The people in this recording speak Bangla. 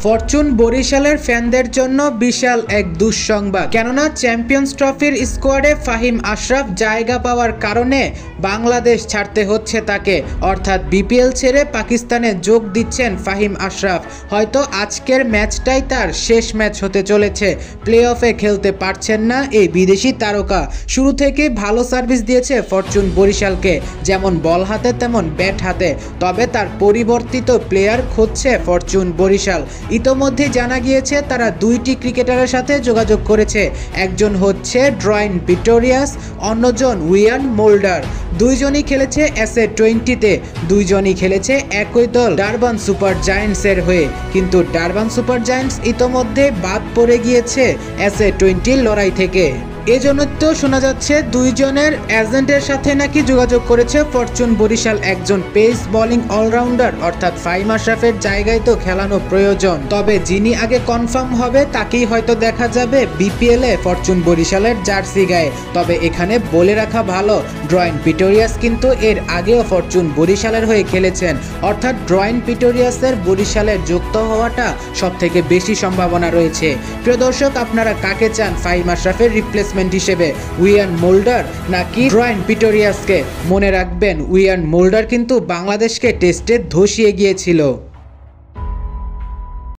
ফরচুন বরিশালের ফ্যানদের জন্য বিশাল এক দুঃসংবাদ, কেননা চ্যাম্পিয়ন্স ট্রফির স্কোয়াডে ফাহিম আশরাফ জায়গা পাওয়ার কারণে বাংলাদেশ ছাড়তে হচ্ছে তাকে, অর্থাৎ বিপিএল ছেড়ে পাকিস্তানে যোগ দিচ্ছেন ফাহিম আশরাফ। হয়তো আজকের ম্যাচটাই তার শেষ ম্যাচ হতে চলেছে। প্লে অফে খেলতে পারছেন না এই বিদেশি তারকা। শুরু থেকে ভালো সার্ভিস দিয়েছে ফরচুন বরিশালকে, যেমন বল হাতে তেমন ব্যাট হাতে। তবে তার পরিবর্তিত প্লেয়ার খুঁজছে ফরচুন বরিশাল। ইতোমধ্যে জানা গিয়েছে তারা দুইটি ক্রিকেটারের সাথে যোগাযোগ করেছে। একজন হচ্ছে ড্রয়েন পিটোরিয়াস, অন্যজন উইয়ান মোল্ডার। দুইজনই খেলেছে SA-20-তে, দুইজনই খেলেছে একই দল ডারবান সুপার জায়ান্টসের হয়ে। কিন্তু ডারবান সুপার জায়ান্টস ইতোমধ্যে বাদ পড়ে গিয়েছে SA-20 লড়াই থেকে। এজন্য তো শোনা যাচ্ছে দুইজনের এজেন্টের সাথে নাকি যোগাযোগ করেছে ফরচুন বরিশাল। একজন পেস বোলিং অলরাউন্ডার অর্থাৎ ফাহিম আশরাফের জায়গায় তো খেলানো প্রয়োজন। তবে যিনি আগে কনফার্ম হবে তাকেই হয়তো দেখা যাবে বিপিএল এ ফরচুন বরিশালের জার্সি গায়ে। তবে এখানে বলে রাখা ভালো, ড্রয়েন পিটোরিয়াস কিন্তু এর আগেও ফরচুন বরিশালের হয়ে খেলেছেন, অর্থাৎ ড্রয়েন পিটোরিয়াসের বরিশালে যুক্ত হওয়াটা সব থেকে বেশি সম্ভাবনা রয়েছে। প্রিয় দর্শক, আপনারা কাকে চান ফাহিম আশরাফের রিপ্লেসমেন্ট হিসেবে, উইয়ান মোল্ডার নাকি ড্রয়েন পিটোরিয়াসকে? মনে রাখবেন, উইয়ান মোল্ডার কিন্তু বাংলাদেশকে টেস্টে ধসিয়ে গিয়েছিল।